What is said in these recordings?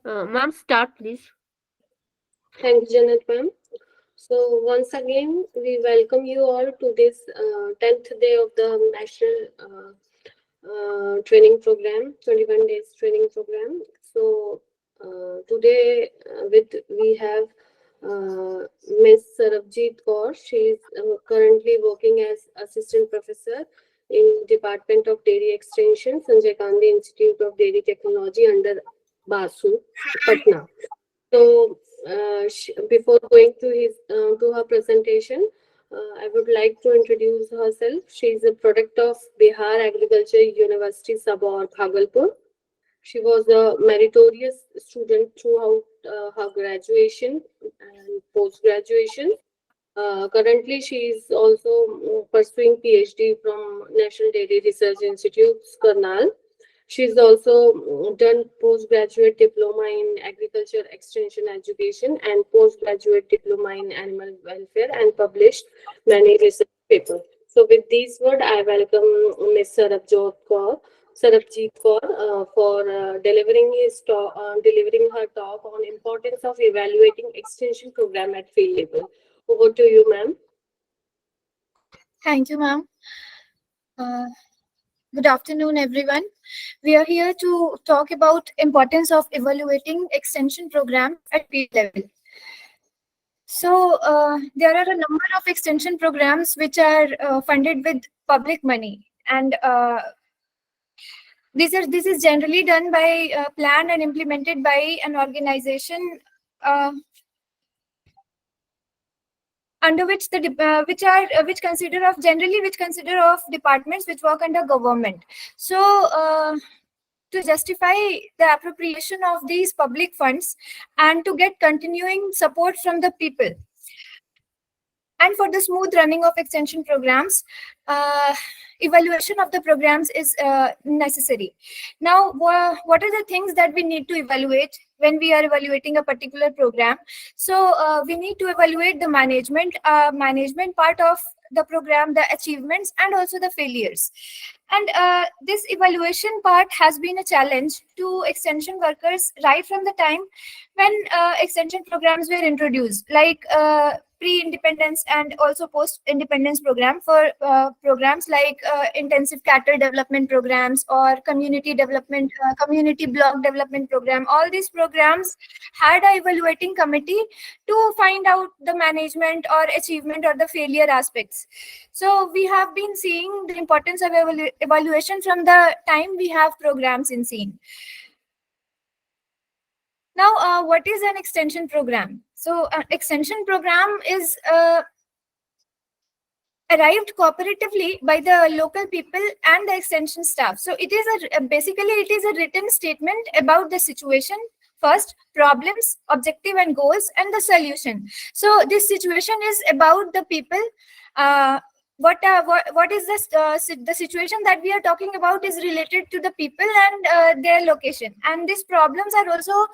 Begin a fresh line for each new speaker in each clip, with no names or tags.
Ma'am, start please.
Thanks, Janet ma'am. So once again, we welcome you all to this 10th day of the National Training Program, 21 days training program. So today we have Ms. Sarabjit Kaur. She is currently working as Assistant Professor in Department of Dairy Extension, Sanjay Gandhi Institute of Dairy Technology under BASU, Patna. So, before going to her presentation, I would like to introduce herself. She is a product of Bihar Agriculture University, Sabor, Bhagalpur. She was a meritorious student throughout her graduation and post graduation. Currently, she is also pursuing PhD from National Dairy Research Institute, Karnal. She's also done postgraduate diploma in agriculture extension education and postgraduate diploma in animal welfare and published many research papers. So with these words, I welcome Ms. Sarabjit Kaur for delivering her talk on importance of evaluating extension program at field level. Over to you, ma'am.
Thank you, ma'am. Uh, Good afternoon, everyone. We are here to talk about importance of evaluating extension programs at field level. So there are a number of extension programs which are funded with public money, and this is generally done by planned and implemented by an organization uh, under which which consider of departments which work under government. So to justify the appropriation of these public funds and to get continuing support from the people and for the smooth running of extension programs, evaluation of the programs is necessary. Now, what are the things that we need to evaluate when we are evaluating a particular program? So we need to evaluate the management part of the program, the achievements, and also the failures. And this evaluation part has been a challenge to extension workers right from the time when extension programs were introduced, like pre-independence and also post-independence program for programs like intensive cattle development programs or community block development program. All these programs had a evaluating committee to find out the management or achievement or the failure aspects. So we have been seeing the importance of evaluation from the time we have programs in scene. Now, what is an extension program? So an extension program is arrived cooperatively by the local people and the extension staff. So it is basically it is a written statement about the situation, first problems, objective and goals, and the solution. So this situation is about the people. What is this the situation that we are talking about is related to the people and their location, and these problems are also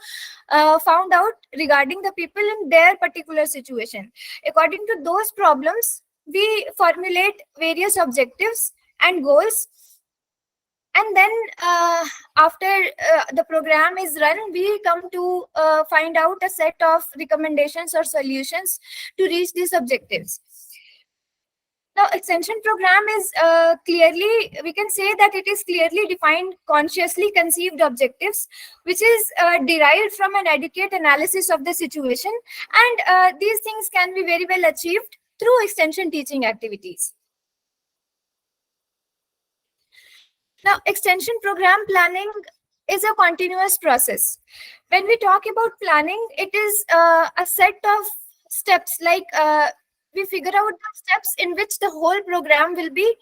found out regarding the people in their particular situation. According to those problems, we formulate various objectives and goals, and then after the program is run, we come to find out a set of recommendations or solutions to reach these objectives. Now, extension program is we can say that it is clearly defined, consciously conceived objectives, which is derived from an adequate analysis of the situation. And these things can be very well achieved through extension teaching activities. Now, extension program planning is a continuous process. When we talk about planning, it is a set of steps, like we figure out the steps in which the whole program will be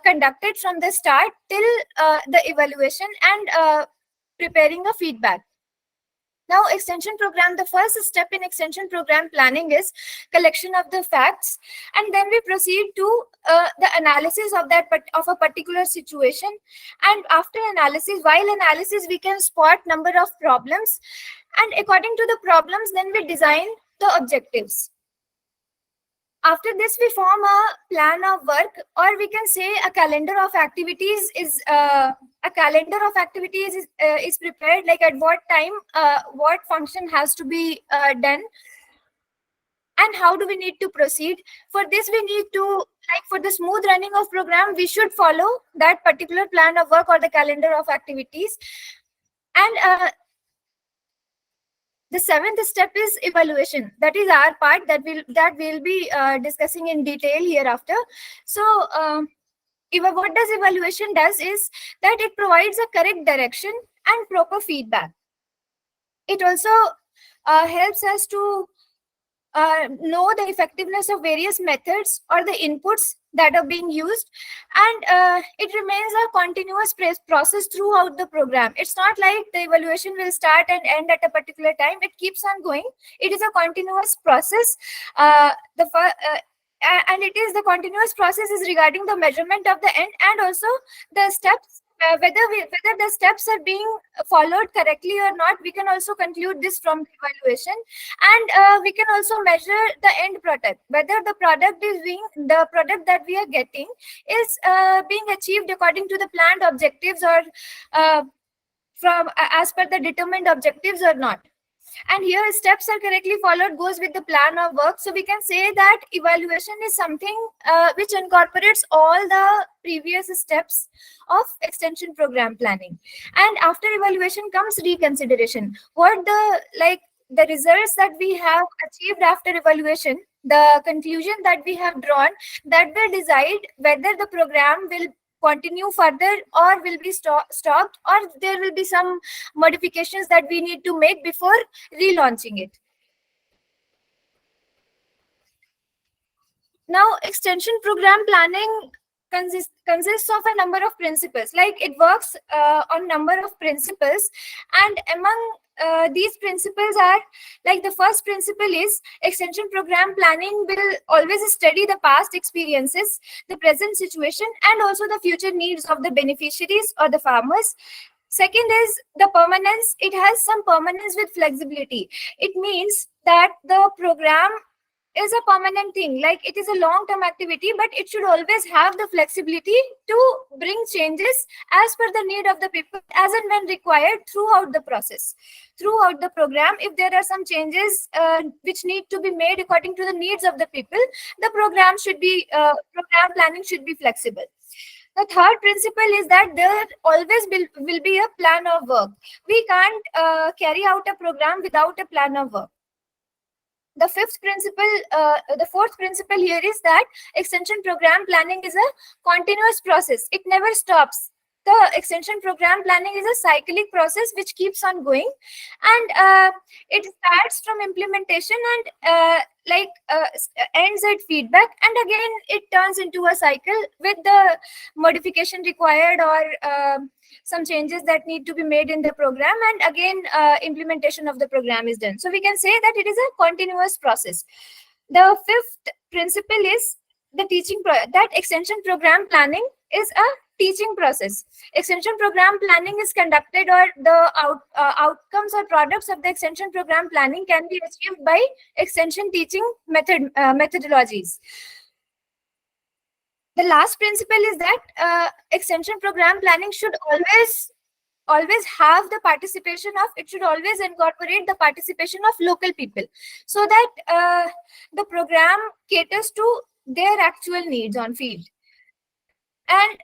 conducted from the start till the evaluation and preparing a feedback. Now, extension program, the first step in extension program planning is collection of the facts, and then we proceed to the analysis of of a particular situation. And after analysis, while analysis, we can spot number of problems, and according to the problems, then we design the objectives. After this, we form a plan of work, or we can say a calendar of activities is is prepared, like at what time what function has to be done, and how do we need to proceed. For this, we need to, like, for the smooth running of program, we should follow that particular plan of work or the calendar of activities. And the seventh step is evaluation. That is our part that we'll be discussing in detail hereafter. So what does evaluation does is that it provides a correct direction and proper feedback. It also helps us to know the effectiveness of various methods or the inputs that are being used, and it remains a continuous process throughout the program. It's not like the evaluation will start and end at a particular time. It keeps on going. It is a continuous process. And it is the continuous process is regarding the measurement of the end, and also the steps, whether the steps are being followed correctly or not. We can also conclude this from the evaluation. And we can also measure the end product, whether the product that we are getting is being achieved according to the planned objectives, or from as per the determined objectives or not. And here, steps are correctly followed goes with the plan of work. So we can say that evaluation is something which incorporates all the previous steps of extension program planning. And after evaluation comes reconsideration. What the results that we have achieved after evaluation, the conclusion that we have drawn, that will decide whether the program will continue further or will be stopped, or there will be some modifications that we need to make before relaunching it. Now, extension program planning consists of a number of principles. Like, it works on number of principles, and among these principles are, like, the first principle is extension program planning will always study the past experiences, the present situation, and also the future needs of the beneficiaries or the farmers. Second is the permanence. It has some permanence with flexibility. It means that the program is a permanent thing, like it is a long-term activity, but it should always have the flexibility to bring changes as per the need of the people, as and when required throughout the process, throughout the program. If there are some changes which need to be made according to the needs of the people, the program planning should be flexible. The third principle is that there always will be a plan of work. We can't carry out a program without a plan of work. The fourth principle here is that extension program planning is a continuous process. It never stops. The extension program planning is a cyclic process which keeps on going, and it starts from implementation and ends at feedback, and again it turns into a cycle with the modification required, or some changes that need to be made in the program, and again implementation of the program is done. So we can say that it is a continuous process. The fifth principle is the that extension program planning is a teaching process. Extension program planning is conducted, or the outcomes or products of the extension program planning can be achieved by extension teaching methodologies. The last principle is that extension program planning should always have the participation of, it should always incorporate the participation of local people, so that the program caters to their actual needs on field. And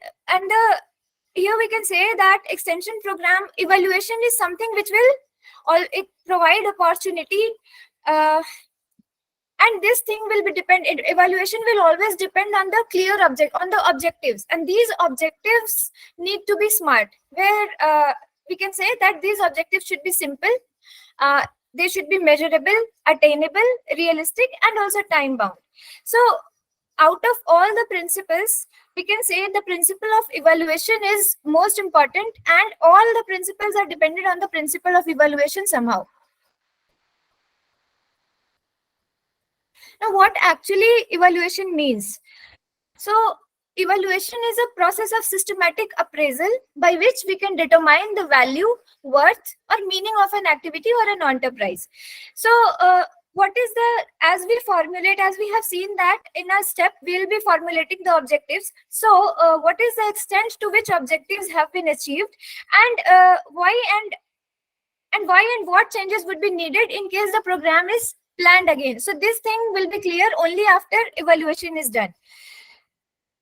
here we can say that extension program evaluation is something which will provide opportunity, and this thing will be dependent. Evaluation will always depend on the objectives, and these objectives need to be smart, where we can say that these objectives should be simple, they should be measurable, attainable, realistic, and also time bound. So out of all the principles, we can say the principle of evaluation is most important, and all the principles are dependent on the principle of evaluation somehow. Now, what actually evaluation means? So, evaluation is a process of systematic appraisal by which we can determine the value, worth, or meaning of an activity or an enterprise. So, what is the, as we have seen that in a step we'll be formulating the objectives. So what is the extent to which objectives have been achieved, and why and what changes would be needed in case the program is planned again. So this thing will be clear only after evaluation is done.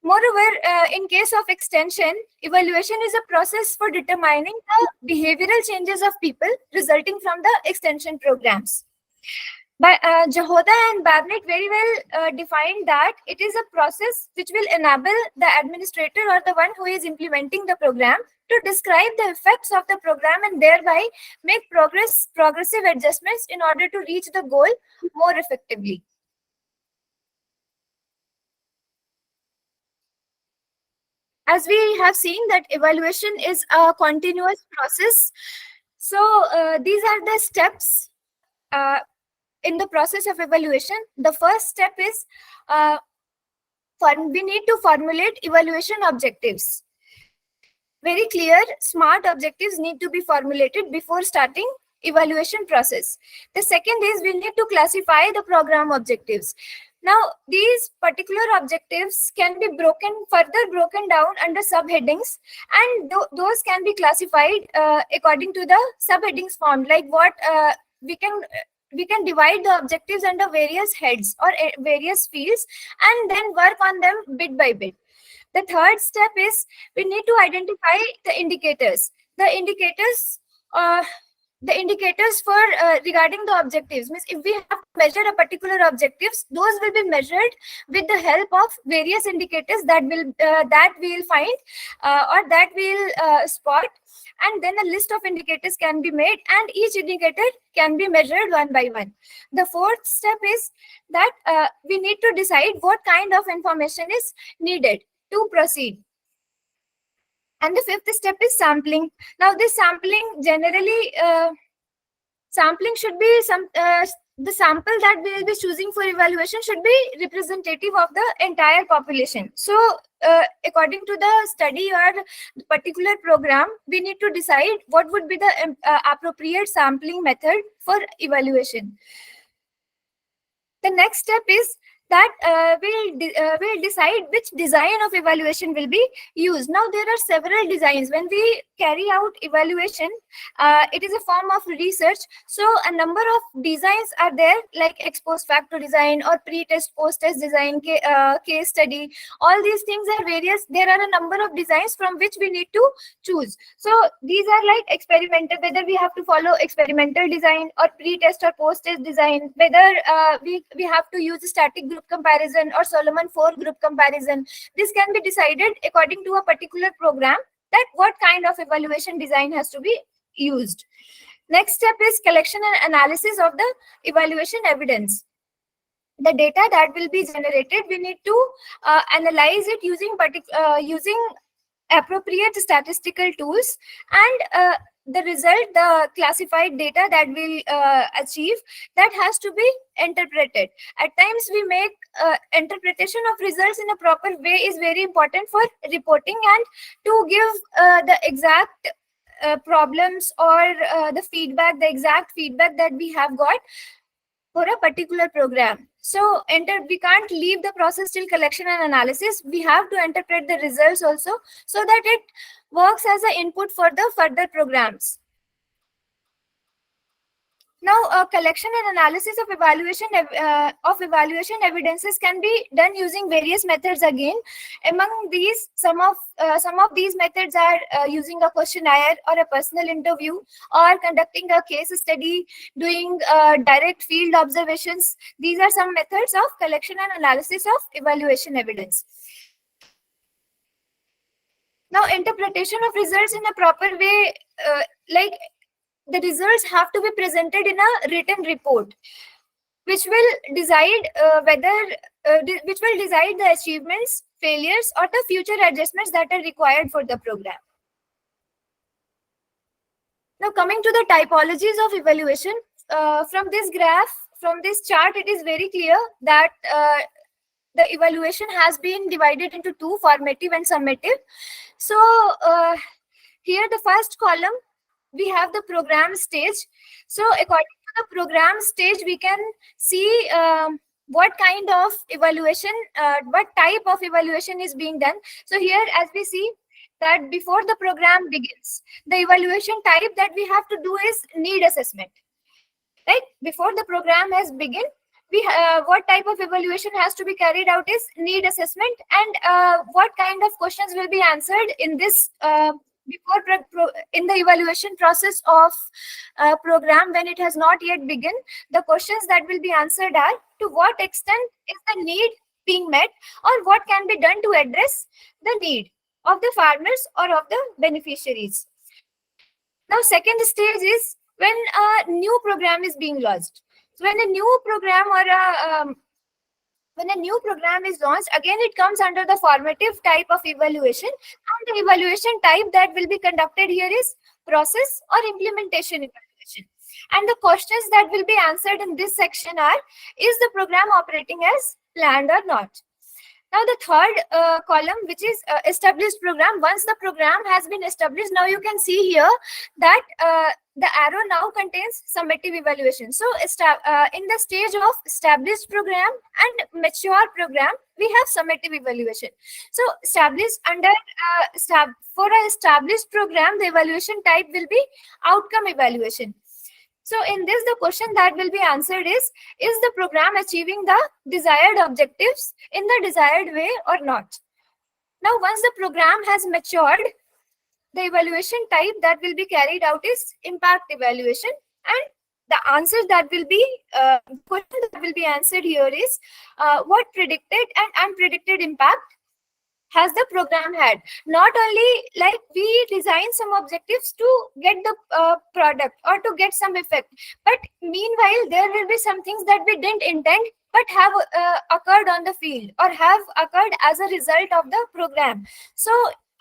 Moreover, in case of extension, evaluation is a process for determining the behavioral changes of people resulting from the extension programs. But Jahoda and Babnet very well defined that it is a process which will enable the administrator or the one who is implementing the program to describe the effects of the program and thereby make progressive adjustments in order to reach the goal more effectively. As we have seen that evaluation is a continuous process. So these are the steps in the process of evaluation. The first step is we need to formulate evaluation objectives. Very clear, smart objectives need to be formulated before starting evaluation process. The second is we need to classify the program objectives. Now, these particular objectives can be further broken down under subheadings, and those can be classified according to the subheadings formed. Like what we can divide the objectives under various heads or various fields and then work on them bit by bit. The third step is we need to identify the indicators. The indicators for regarding the objectives means if we have to measure a particular objectives, those will be measured with the help of various indicators that we'll find or that we'll spot, and then a list of indicators can be made and each indicator can be measured one by one. The fourth step is that we need to decide what kind of information is needed to proceed. And the fifth step is sampling. Now, this sampling generally, sampling should be the sample that we will be choosing for evaluation should be representative of the entire population. So, according to the study or the particular program, we need to decide what would be the appropriate sampling method for evaluation. The next step is that we'll decide which design of evaluation will be used. Now, there are several designs. When we carry out evaluation, it is a form of research. So a number of designs are there, like ex post facto design or pre-test, post-test design, case study. All these things are various. There are a number of designs from which we need to choose. So these are like experimental, whether we have to follow experimental design or pre-test or post-test design, whether we have to use static group comparison or Solomon 4 group comparison. This can be decided according to a particular program, that what kind of evaluation design has to be used. Next step is collection and analysis of the evaluation evidence. The data that will be generated, we need to analyze it using appropriate statistical tools, and the result, the classified data that we'll achieve, that has to be interpreted. At times we make interpretation of results in a proper way is very important for reporting and to give the exact problems or the exact feedback that we have got for a particular program. So we can't leave the process till collection and analysis. We have to interpret the results also, so that it works as an input for the further programs. Now, collection and analysis of evaluation evidences can be done using various methods again. Among these, some of these methods are using a questionnaire or a personal interview, or conducting a case study, doing direct field observations. These are some methods of collection and analysis of evaluation evidence. Now, interpretation of results in a proper way, like the results have to be presented in a written report, which will decide the achievements, failures, or the future adjustments that are required for the program. Now, coming to the typologies of evaluation, from this graph, from this chart, it is very clear that the evaluation has been divided into two, formative and summative. So here, the first column, we have the program stage. So according the program stage, we can see what kind of evaluation, what type of evaluation is being done. So here, as we see that before the program begins, the evaluation type that we have to do is need assessment. Right? Before the program has begun, what type of evaluation has to be carried out is need assessment, and what kind of questions will be answered in this in the evaluation process of program when it has not yet begun. The questions that will be answered are: to what extent is the need being met, or what can be done to address the need of the farmers or of the beneficiaries. Now, second stage is when a new program is being launched. So when a new program or when a new program is launched, again it comes under the formative type of evaluation, and the evaluation type that will be conducted here is process or implementation evaluation. And the questions that will be answered in this section are: is the program operating as planned or not? Now the third column, which is established program. Once the program has been established, now you can see here that the arrow now contains summative evaluation. So in the stage of established program and mature program, we have summative evaluation. So established under for an established program, the evaluation type will be outcome evaluation. So in this, the question that will be answered is the program achieving the desired objectives in the desired way or not? Now, once the program has matured, the evaluation type that will be carried out is impact evaluation, and the answers that will be, the question that will be answered here is what predicted and unpredicted impact has the program had. Not only like we design some objectives to get the product or to get some effect, but meanwhile there will be some things that we didn't intend but have occurred on the field or have occurred as a result of the program. So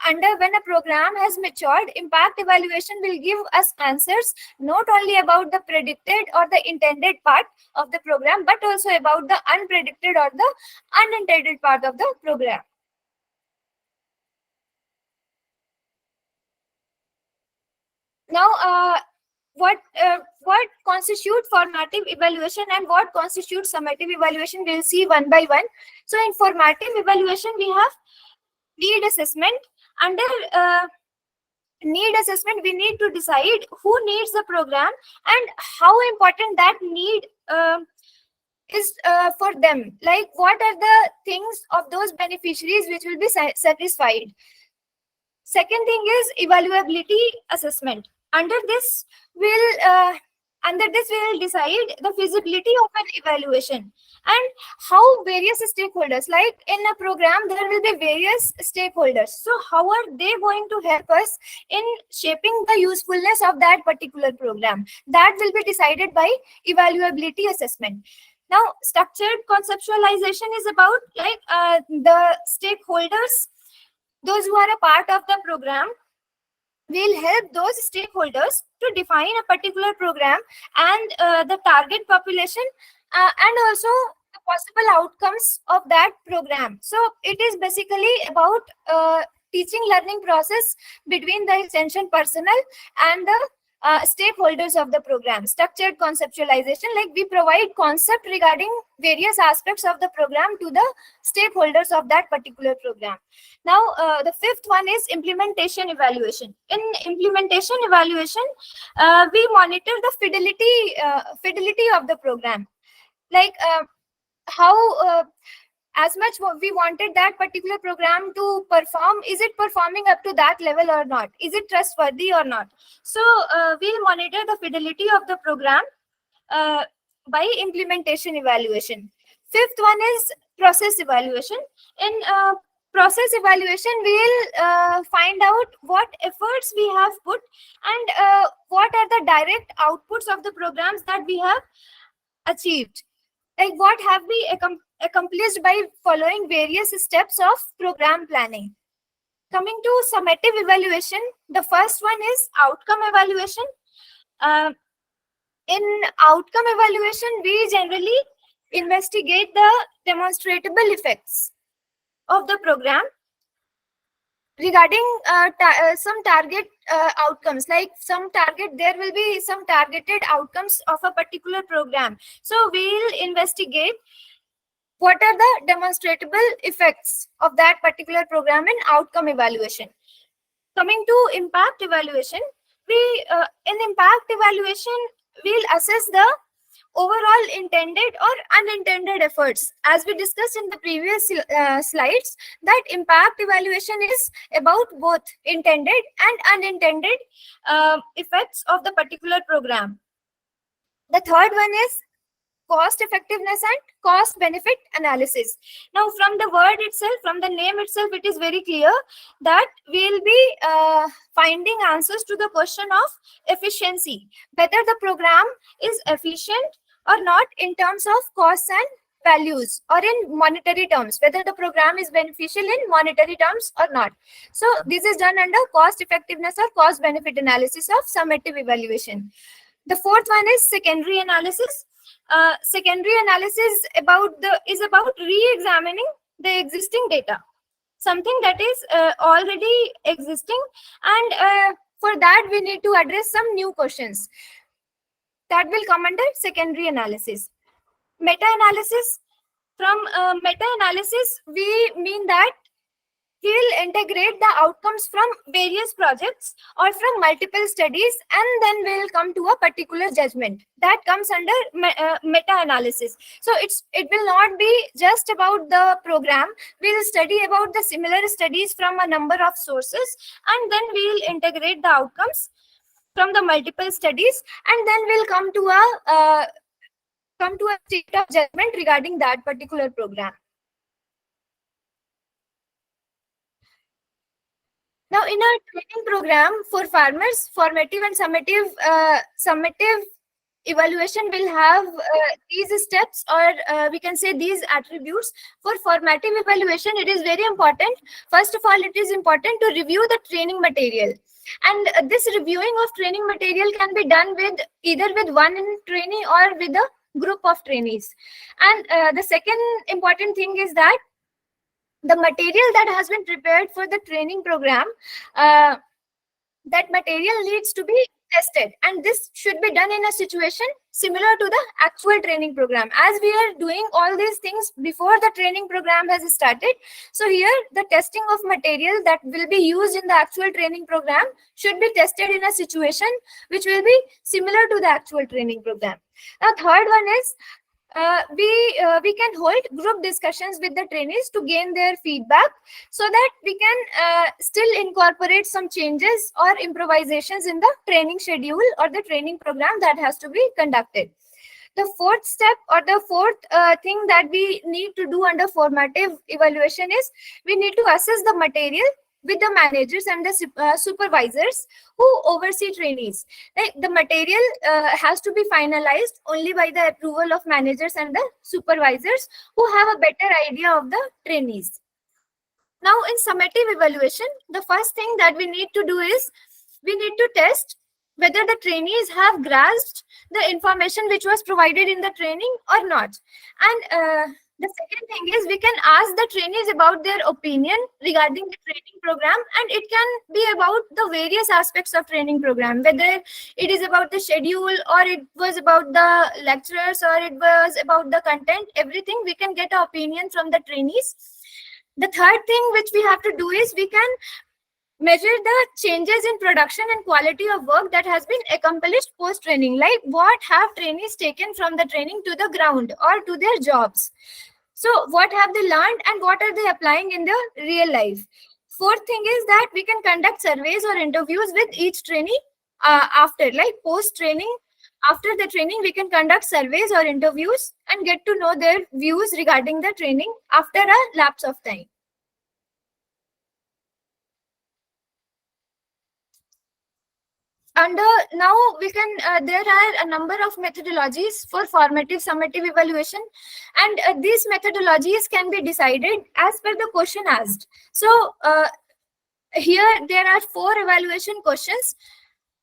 when a program has matured, impact evaluation will give us answers not only about the predicted or the intended part of the program, but also about the unpredicted or the unintended part of the program. Now, what constitutes formative evaluation and what constitutes summative evaluation, we'll see one by one. So in formative evaluation, we have need assessment. Under need assessment, we need to decide who needs the program and how important that need is for them. Like, what are the things of those beneficiaries which will be satisfied. Second thing is evaluability assessment. Under this, we'll decide the feasibility of an evaluation and how various stakeholders, like in a program, there will be various stakeholders. So how are they going to help us in shaping the usefulness of that particular program? That will be decided by evaluability assessment. Now, structured conceptualization is about like the stakeholders, those who are a part of the program, will help those stakeholders to define a particular program and the target population and also the possible outcomes of that program. So it is basically about teaching learning process between the extension personnel and the stakeholders of the program. Structured conceptualization, like we provide concept regarding various aspects of the program to the stakeholders of that particular program. Now, the fifth one is implementation evaluation. In implementation evaluation, we monitor the fidelity of the program, like how as much we wanted that particular program to perform, is it performing up to that level or not? Is it trustworthy or not? So we'll monitor the fidelity of the program by implementation evaluation. Fifth one is process evaluation. In process evaluation, we'll find out what efforts we have put and what are the direct outputs of the programs that we have achieved. Like, what have we accomplished by following various steps of program planning. Coming to summative evaluation, the first one is outcome evaluation. In outcome evaluation, we generally investigate the demonstrable effects of the program regarding some target outcomes, like there will be some targeted outcomes of a particular program. So we'll investigate what are the demonstrable effects of that particular program in outcome evaluation. Coming to impact evaluation, we in impact evaluation we'll assess the overall intended or unintended efforts. As we discussed in the previous slides, that impact evaluation is about both intended and unintended effects of the particular program. The third one is cost effectiveness and cost benefit analysis. Now, from the word itself, from the name itself, it is very clear that we'll be finding answers to the question of efficiency, whether the program is efficient or not in terms of costs and values, or in monetary terms, whether the program is beneficial in monetary terms or not. So this is done under cost effectiveness or cost benefit analysis of summative evaluation. The fourth one is secondary analysis. Secondary analysis is about re-examining the existing data, something that is already existing, and for that we need to address some new questions that will come under secondary analysis. Meta-analysis. From meta-analysis, we mean that we will integrate the outcomes from various projects or from multiple studies, and then we'll come to a particular judgment. That comes under meta-analysis. So it will not be just about the program. We'll study about the similar studies from a number of sources, and then we'll integrate the outcomes from the multiple studies, and then we'll come to a state of judgment regarding that particular program. Now, in our training program for farmers, formative and summative evaluation will have these steps, or we can say these attributes. For formative evaluation, it is very important. First of all, it is important to review the training material. And this reviewing of training material can be done with either with one trainee or with a group of trainees. And the second important thing is that the material that has been prepared for the training program, that material needs to be tested, and this should be done in a situation similar to the actual training program, as we are doing all these things before the training program has started. So here the testing of material that will be used in the actual training program should be tested in a situation which will be similar to the actual training program. Now, third one is we can hold group discussions with the trainees to gain their feedback, so that we can still incorporate some changes or improvisations in the training schedule or the training program that has to be conducted. The fourth step, or the fourth thing that we need to do under formative evaluation is we need to assess the material with the managers and the supervisors who oversee trainees. Like, the material has to be finalized only by the approval of managers and the supervisors who have a better idea of the trainees. Now, in summative evaluation, the first thing that we need to do is we need to test whether the trainees have grasped the information which was provided in the training or not. And the second thing is we can ask the trainees about their opinion regarding the training program, and it can be about the various aspects of training program, whether it is about the schedule, or it was about the lecturers, or it was about the content. Everything we can get an opinion from the trainees. The third thing which we have to do is we can measure the changes in production and quality of work that has been accomplished post training, like what have trainees taken from the training to the ground or to their jobs. So what have they learned and what are they applying in their real life. Fourth thing is that we can conduct surveys or interviews with each trainee after, like post training. After the training, we can conduct surveys or interviews and get to know their views regarding the training after a lapse of time. Now we can there are a number of methodologies for formative summative evaluation, and these methodologies can be decided as per the question asked. So here there are 4 evaluation questions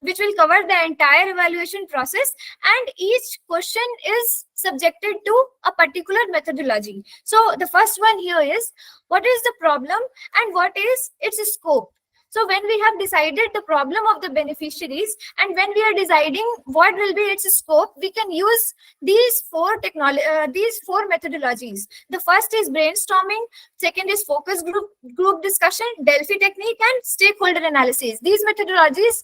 which will cover the entire evaluation process, and each question is subjected to a particular methodology. So the first one here is, what is the problem and what is its scope? So when we have decided the problem of the beneficiaries and when we are deciding what will be its scope, we can use these four methodologies. The first is brainstorming, second is focus group discussion, Delphi technique, and stakeholder analysis. These methodologies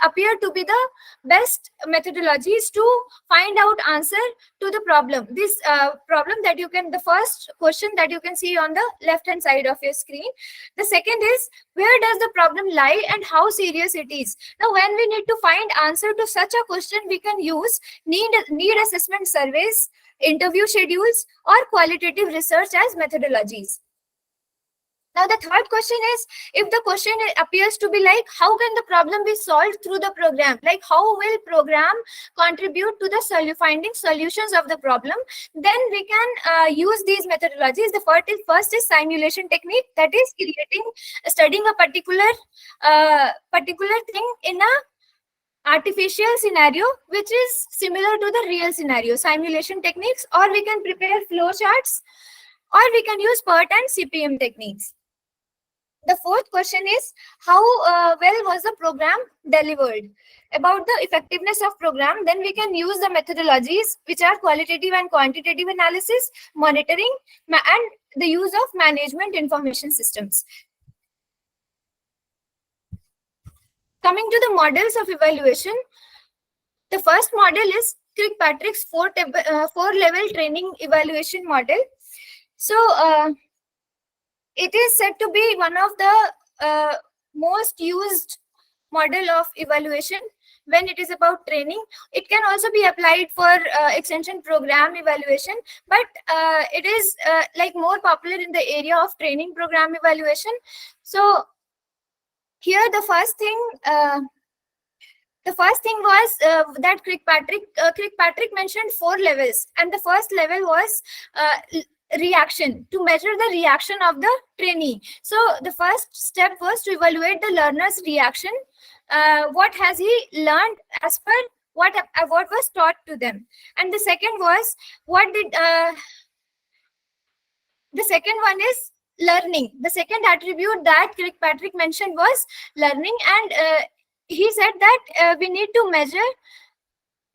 appear to be the best methodologies to find out answer to the problem. This problem that you can, the first question that you can see on the left hand side of your screen. The second is, where does the problem lie and how serious it is? Now, when we need to find answer to such a question, we can use need assessment surveys, interview schedules, or qualitative research as methodologies. Now, the third question is, if the question appears to be like, how can the problem be solved through the program? Like, how will program contribute to the finding solutions of the problem? Then we can use these methodologies. The first is simulation technique, that is studying a particular thing in a artificial scenario which is similar to the real scenario, simulation techniques, or we can prepare flow charts, or we can use PERT and CPM techniques. The fourth question is, how well was the program delivered? About the effectiveness of program, then we can use the methodologies which are qualitative and quantitative analysis, monitoring, and the use of management information systems. Coming to the models of evaluation, the first model is Kirkpatrick's four-level training evaluation model. So it is said to be one of the most used model of evaluation when it is about training. It can also be applied for extension program evaluation, but it is like more popular in the area of training program evaluation. So here the first thing was that Kirkpatrick mentioned 4 levels, and the first level was reaction, to measure the reaction of the trainee. So the first step was to evaluate the learner's reaction. What has he learned as per what was taught to them? And the second was, the second one is learning. The second attribute that Kirkpatrick mentioned was learning, and he said that we need to measure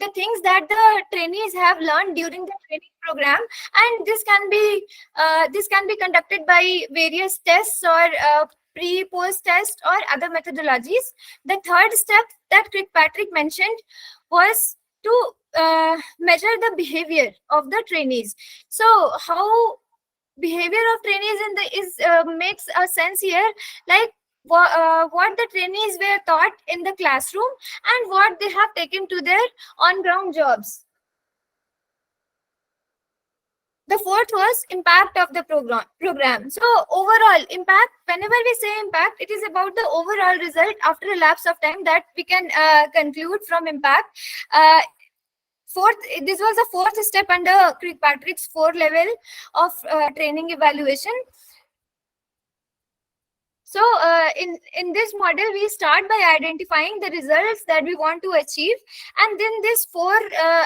the things that the trainees have learned during the training program, and this can be conducted by various tests or pre-post test or other methodologies. The third step that Kirkpatrick mentioned was to measure the behavior of the trainees. So how behavior of trainees makes a sense here, like what the trainees were taught in the classroom and what they have taken to their on-ground jobs. The fourth was impact of the program. So overall impact, whenever we say impact, it is about the overall result after a lapse of time that we can conclude from impact. This was the fourth step under Kirkpatrick's 4 level of training evaluation. So in this model, we start by identifying the results that we want to achieve, and then these 4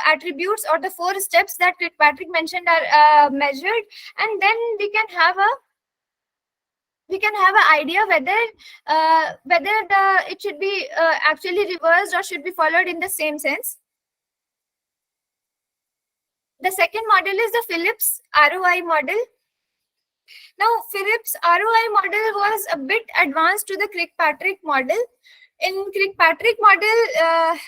attributes or the 4 steps that Kirkpatrick mentioned are measured, and then we can have an idea whether it should be actually reversed or should be followed in the same sense. The second model is the Phillips ROI model. Now, Phillips ROI model was a bit advanced to the Kirkpatrick model. In Kirkpatrick model,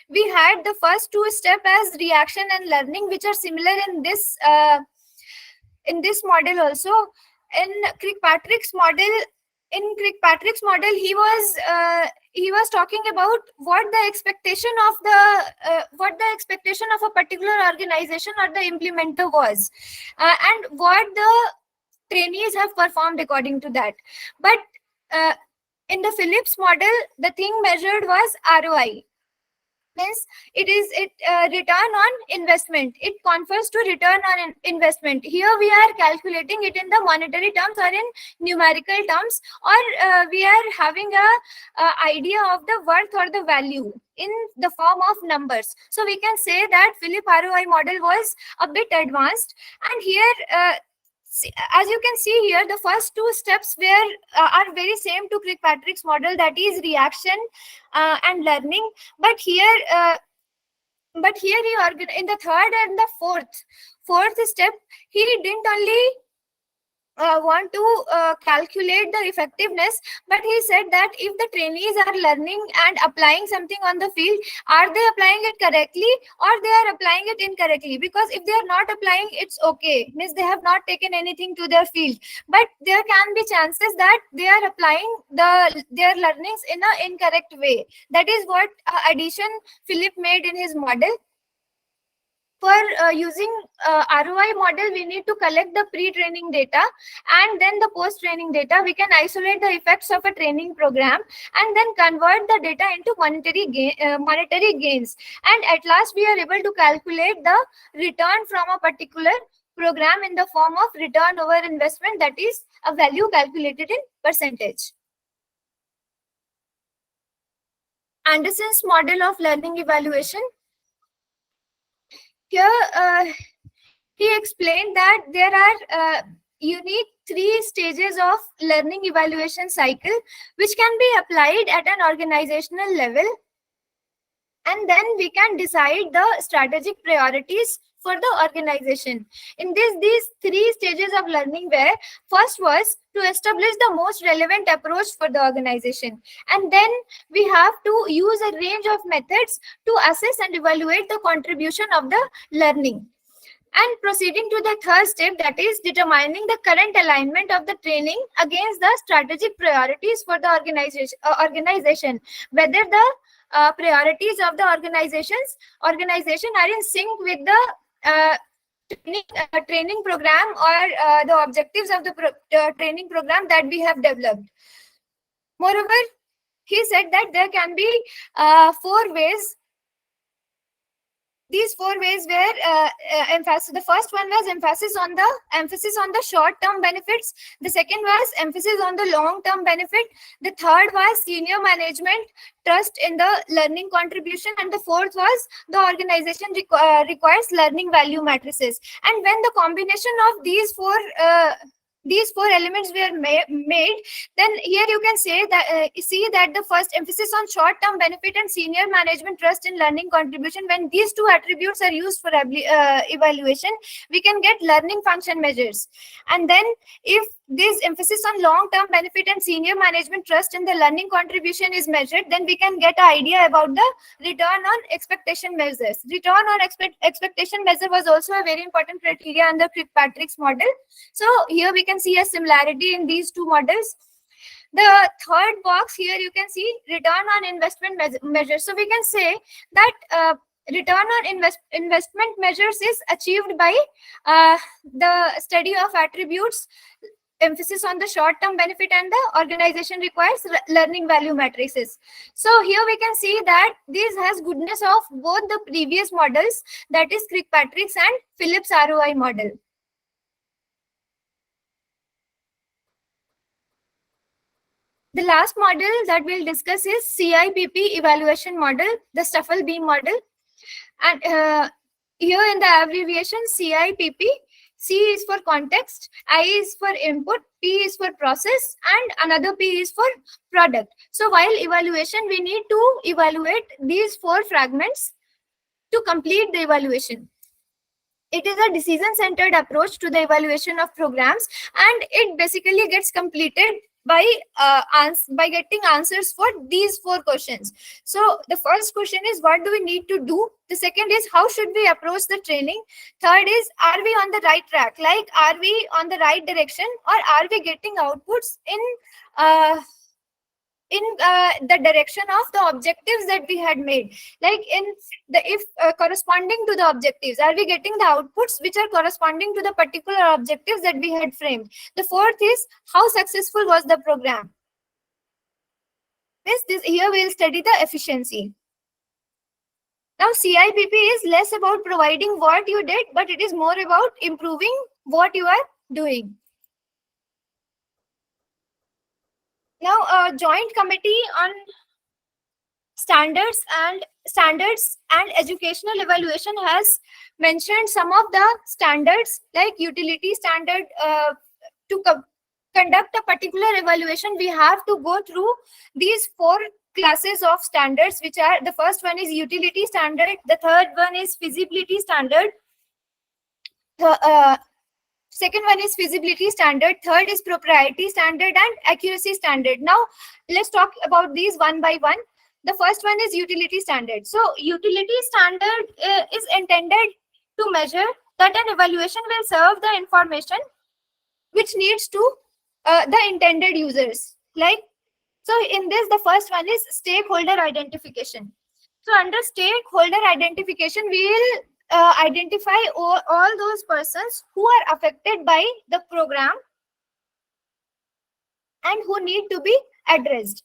we had the first 2 steps as reaction and learning, which are similar in this model also. In Kirkpatrick's model, he was talking about what the expectation of a particular organization or the implementer was, and what the trainees have performed according to that. But in the Phillips model, the thing measured was ROI. means it return on investment. It confers to return on investment. Here we are calculating it in the monetary terms or in numerical terms, or we are having a idea of the worth or the value in the form of numbers. So we can say that Philip ROI model was a bit advanced. And here as you can see here, the first two steps were are very same to Kirkpatrick's model, that is reaction and learning. But here in the third and the fourth step, he didn't only want to calculate the effectiveness, but he said that if the trainees are learning and applying something on the field, are they applying it correctly or they are applying it incorrectly? Because if they are not applying, it's okay, means they have not taken anything to their field. But there can be chances that they are applying their learnings in an incorrect way. That is what addition Philip made in his model. For using ROI model, we need to collect the pre-training data and then the post-training data. We can isolate the effects of a training program and then convert the data into monetary gains. And at last, we are able to calculate the return from a particular program in the form of return over investment, that is a value calculated in percentage. Anderson's model of learning evaluation. Here, he explained that there are unique 3 stages of learning evaluation cycle, which can be applied at an organizational level. And then we can decide the strategic priorities for the organization. In these 3 stages of learning were, first was to establish the most relevant approach for the organization. And then we have to use a range of methods to assess and evaluate the contribution of the learning. And proceeding to the third step, that is determining the current alignment of the training against the strategic priorities for the organization, whether the priorities of the organization are in sync with the training program or the objectives of the training program that we have developed. Moreover, he said that there can be 4 ways. These 4 ways were emphasis. The first one was emphasis on the short-term benefits. The second was emphasis on the long-term benefit. The third was senior management trust in the learning contribution, and the fourth was the organization requires learning value matrices. And when the combination of these four elements were made, then here you can say that see that the first emphasis on short-term benefit and senior management trust in learning contribution, when these 2 attributes are used for evaluation, we can get learning function measures. And then if this emphasis on long-term benefit and senior management trust in the learning contribution is measured, then we can get an idea about the return on expectation measures. Return on expectation measure was also a very important criteria under Kirkpatrick's model. So here we can see a similarity in these 2 models. The third box here you can see return on investment measures. So we can say that return on investment measures is achieved by the study of attributes, emphasis on the short-term benefit, and the organization requires learning value matrices. So here we can see that this has goodness of both the previous models, that is Kirkpatrick's and Phillips ROI model. The last model that we'll discuss is CIPP evaluation model, the Stuffle beam model. And here in the abbreviation CIPP, C is for context, I is for input, P is for process, and another P is for product. So while evaluation, we need to evaluate these 4 fragments to complete the evaluation. It is a decision-centered approach to the evaluation of programs, and it basically gets completed by getting answers for these 4 questions. So the first question is, what do we need to do? The second is, how should we approach the training? Third is, are we on the right track? Like, are we on the right direction, or are we getting outputs in the direction of the objectives that we had made? Like if corresponding to the objectives, are we getting the outputs which are corresponding to the particular objectives that we had framed? The fourth is, how successful was the program? Here we'll study the efficiency. Now, CIPP is less about providing what you did, but it is more about improving what you are doing. Now, a joint committee on standards and educational evaluation has mentioned some of the standards, like utility standard. To conduct a particular evaluation, we have to go through these 4 classes of standards, which are: the first one is utility standard, the third one is feasibility standard, the second one is feasibility standard, third is propriety standard, and accuracy standard. Now let's talk about these one by one. The first one is utility standard. So utility standard is intended to measure that an evaluation will serve the information which needs to the intended users. Like, so in this, the first one is stakeholder identification. So under stakeholder identification, we will identify all those persons who are affected by the program and who need to be addressed.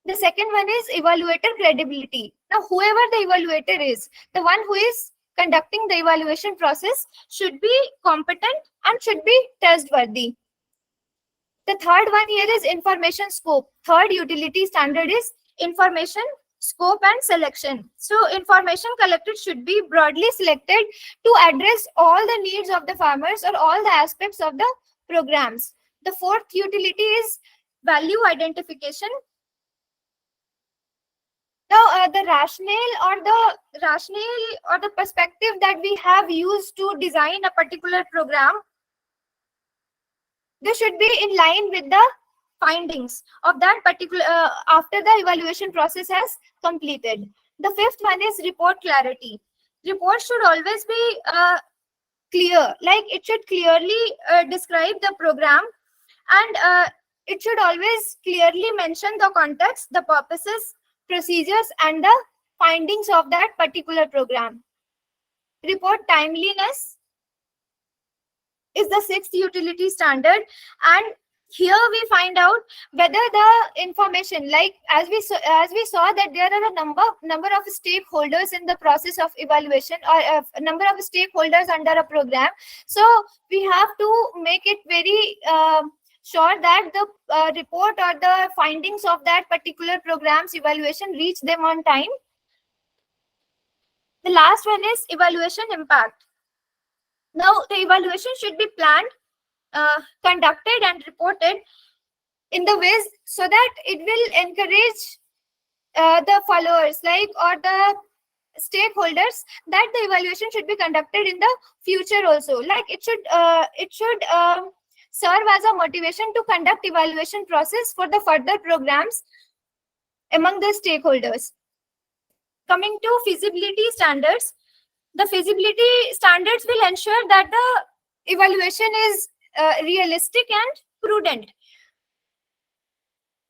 The second one is evaluator credibility. Now, whoever the evaluator is, the one who is conducting the evaluation process should be competent and should be trustworthy. The third one here is information scope. Third utility standard is information scope and selection. So information collected should be broadly selected to address all the needs of the farmers or all the aspects of the programs. The fourth utility is value identification. Now, the rationale or the perspective that we have used to design a particular program, they should be in line with the findings of that particular after the evaluation process has completed. The fifth one is report clarity. Reports should always be clear, like it should clearly describe the program, and it should always clearly mention the context, the purposes, procedures, and the findings of that particular program. Report timeliness is the sixth utility standard, and here we find out whether the information, like as we saw that there are a number of stakeholders in the process of evaluation, or a number of stakeholders under a program. So we have to make it very sure that the report or the findings of that particular program's evaluation reach them on time. The last one is evaluation impact. Now, the evaluation should be planned, conducted, and reported in the ways so that it will encourage the followers, like, or the stakeholders, that the evaluation should be conducted in the future also. Like it should serve as a motivation to conduct evaluation process for the further programs among the stakeholders. Coming to feasibility standards, the feasibility standards will ensure that the evaluation is realistic and prudent.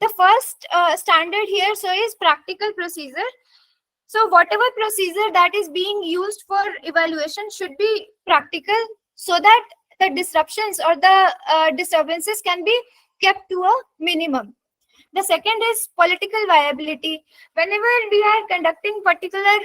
The first standard here is practical procedure. So whatever procedure that is being used for evaluation should be practical, so that the disruptions or the disturbances can be kept to a minimum. The second is political viability. Whenever we are conducting particular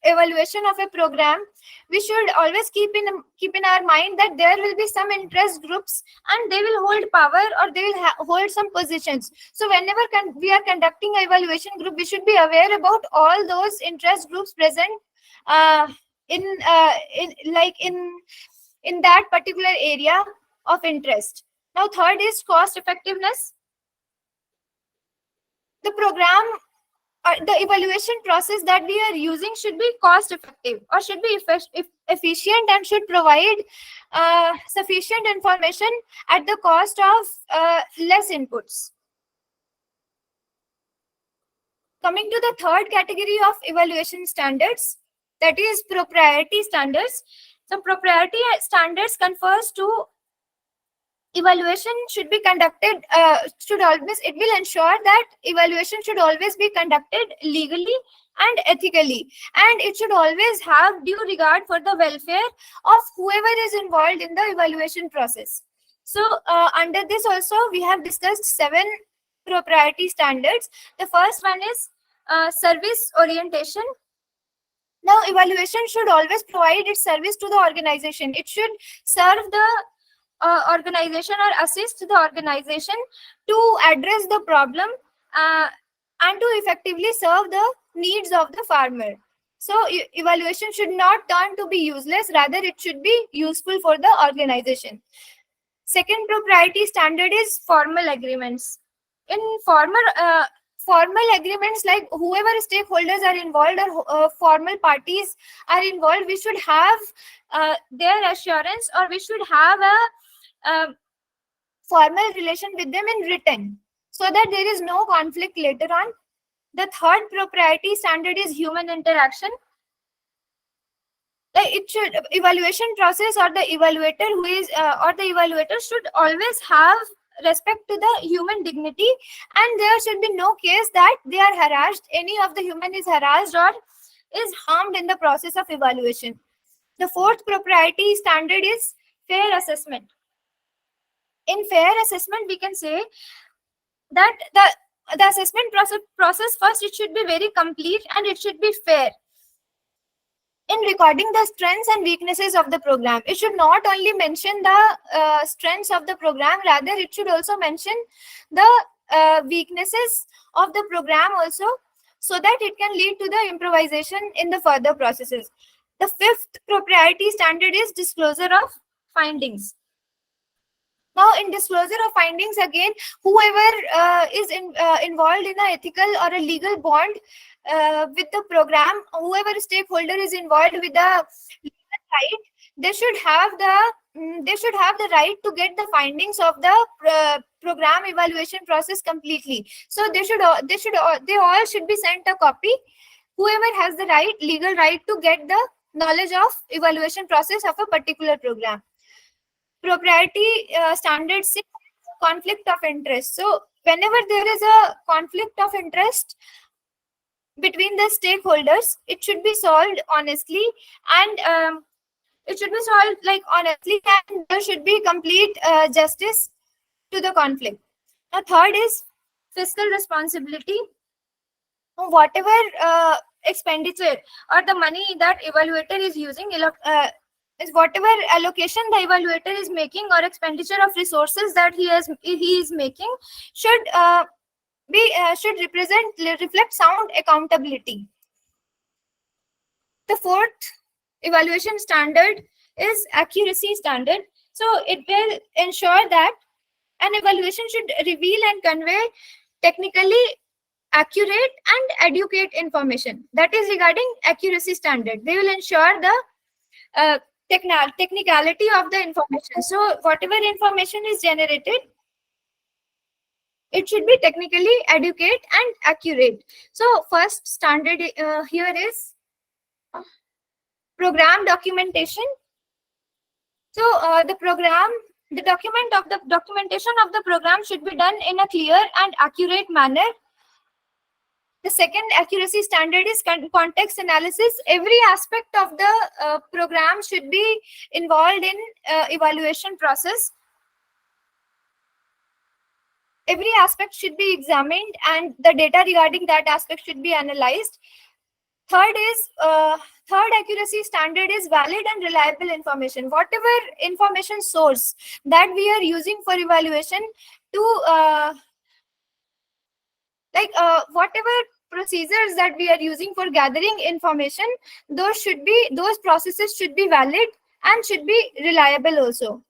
evaluation of a program, we should always keep in our mind that there will be some interest groups and they will hold power, or they will hold some positions. So whenever we are conducting an evaluation group, we should be aware about all those interest groups present in that particular area of interest. Now, third is cost effectiveness. The program, the evaluation process that we are using should be cost effective, or should be efficient, and should provide sufficient information at the cost of less inputs. Coming to the third category of evaluation standards, that is propriety standards. So propriety standards confers to evaluation should be conducted, it will ensure that evaluation should always be conducted legally and ethically, and it should always have due regard for the welfare of whoever is involved in the evaluation process. So under this also we have discussed 7 propriety standards. The first one is service orientation. Now, evaluation should always provide its service to the organization. It should serve the organization or assist the organization to address the problem uh, and to effectively serve the needs of the farmer. So, evaluation should not turn to be useless, rather, it should be useful for the organization. Second propriety standard is formal agreements. In formal agreements, like whoever stakeholders are involved or formal parties are involved, we should have their assurance, or we should have a formal relation with them in written, so that there is no conflict later on. The third propriety standard is human interaction. Like it should, evaluation process or the evaluator who is or the evaluator should always have respect to the human dignity, and there should be no case that they are harassed, any of the human is harassed or is harmed in the process of evaluation. The fourth propriety standard is fair assessment. In fair assessment, we can say that the assessment process first, it should be very complete and it should be fair. In recording the strengths and weaknesses of the program, it should not only mention the strengths of the program, rather it should also mention the weaknesses of the program also, so that it can lead to the improvisation in the further processes. The fifth propriety standard is disclosure of findings. Now, in disclosure of findings, again, whoever is involved in an ethical or a legal bond with the program, whoever stakeholder is involved with the legal right, they should have the right to get the findings of the program evaluation process completely. So they all should be sent a copy. Whoever has the legal right to get the knowledge of evaluation process of a particular program. Propriety standard 6, conflict of interest. So whenever there is a conflict of interest between the stakeholders, it should be solved honestly, and it should be solved like honestly, and there should be complete justice to the conflict. The third is fiscal responsibility. Whatever expenditure or the money that evaluator is using, is whatever allocation the evaluator is making or expenditure of resources that he is making should should reflect sound accountability. The fourth evaluation standard is accuracy standard. So it will ensure that an evaluation should reveal and convey technically accurate and adequate information. That is regarding accuracy standard. They will ensure the technicality of the information. So whatever information is generated, it should be technically adequate and accurate. So first standard here is program documentation. So the documentation of the program should be done in a clear and accurate manner. The second accuracy standard is context analysis. Every aspect of the program should be involved in evaluation process. Every aspect should be examined and the data regarding that aspect should be analyzed. Third accuracy standard is valid and reliable information. Whatever information source that we are using for evaluation to whatever procedures that we are using for gathering information, those processes should be valid and should be reliable also.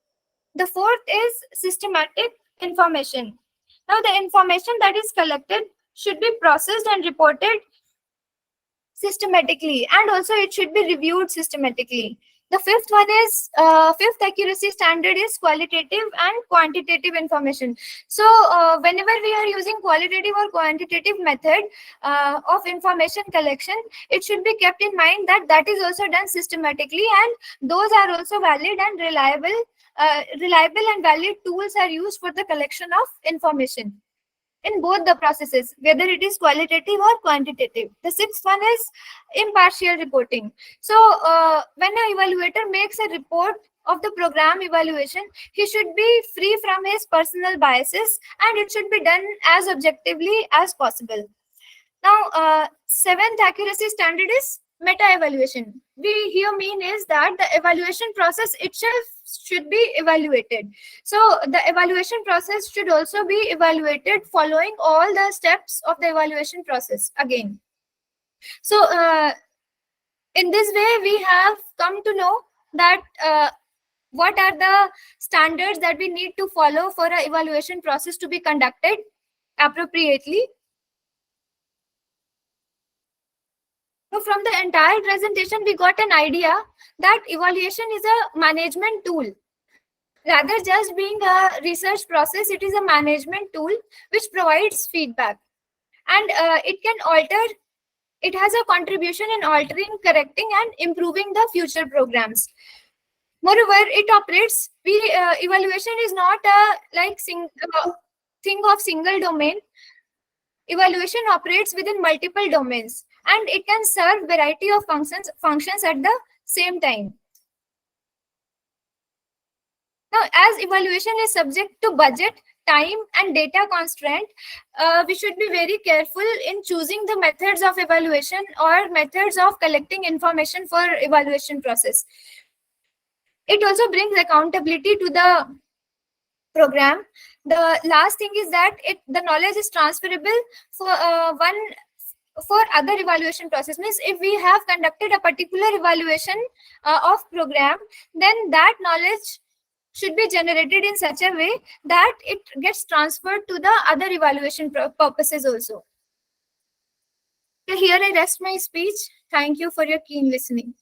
The fourth is systematic information. Now, the information that is collected should be processed and reported systematically, and also it should be reviewed systematically. The fifth accuracy standard is qualitative and quantitative information. So whenever we are using qualitative or quantitative method of information collection, it should be kept in mind that that is also done systematically, and those are also valid and reliable and valid tools are used for the collection of information in both the processes, whether it is qualitative or quantitative. The sixth one is impartial reporting. So when an evaluator makes a report of the program evaluation, he should be free from his personal biases and it should be done as objectively as possible. Now, seventh accuracy standard is meta-evaluation. We here mean is that the evaluation process itself should be evaluated. So the evaluation process should also be evaluated following all the steps of the evaluation process again. So in this way, we have come to know that what are the standards that we need to follow for an evaluation process to be conducted appropriately. So from the entire presentation, we got an idea that evaluation is a management tool. Rather just being a research process, it is a management tool which provides feedback. And it can alter, it has a contribution in altering, correcting, and improving the future programs. Moreover, it operates, evaluation is not a thing of single domain. Evaluation operates within multiple domains, and it can serve variety of functions at the same time. Now, as evaluation is subject to budget, time, and data constraint, we should be very careful in choosing the methods of evaluation or methods of collecting information for evaluation process. It also brings accountability to the program. The last thing is that the knowledge is transferable for other evaluation process. Means if we have conducted a particular evaluation of program, then that knowledge should be generated in such a way that it gets transferred to the other evaluation purposes also. So here I rest my speech. Thank you for your keen listening.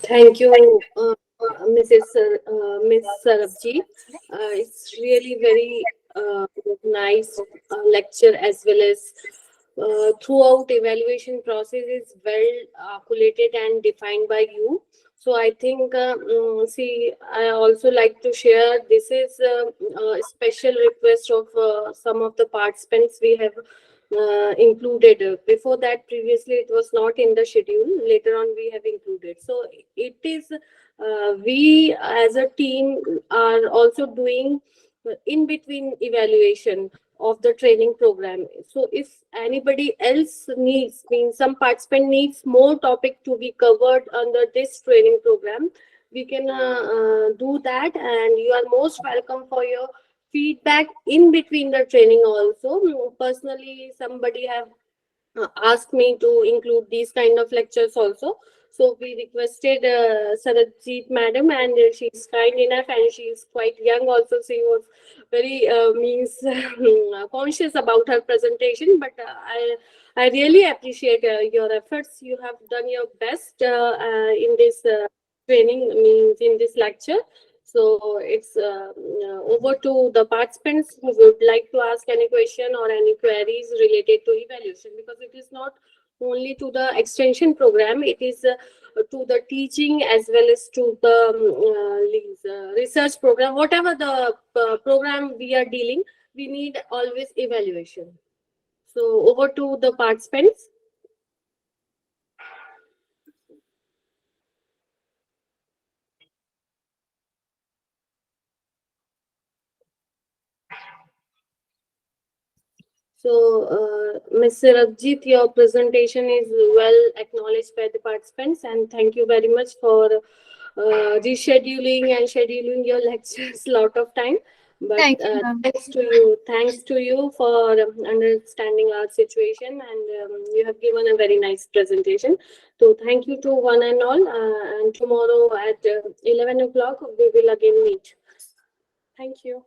Thank you, Miss Sarabji. It's really very nice lecture, as well as throughout evaluation process is well calculated and defined by you. So I think, see, I also like to share, this is a special request of some of the participants we have included. Before that, previously it was not in the schedule. Later on, we have included. So it is, we as a team are also doing in between evaluation of the training program. So if anybody else needs, means some participant needs more topic to be covered under this training program, we can do that, and you are most welcome for your feedback in between the training also. Personally, somebody have asked me to include these kind of lectures also. So we requested Sarajit madam, and she's kind enough, and she's quite young also. She was very means conscious about her presentation. But I really appreciate your efforts. You have done your best in this training, means in this lecture. So it's over to the participants who would like to ask any question or any queries related to evaluation, because it is not only to the extension program, it is to the teaching as well as to the research program. Whatever the program we are dealing, we need always evaluation. So over to the participants. So, Ms. Rabjit, your presentation is well acknowledged by the participants, and thank you very much for rescheduling and scheduling your lectures lot of time. But thanks to you for understanding our situation, and you have given a very nice presentation. So thank you to one and all. And tomorrow at 11 o'clock we will again meet. Thank you.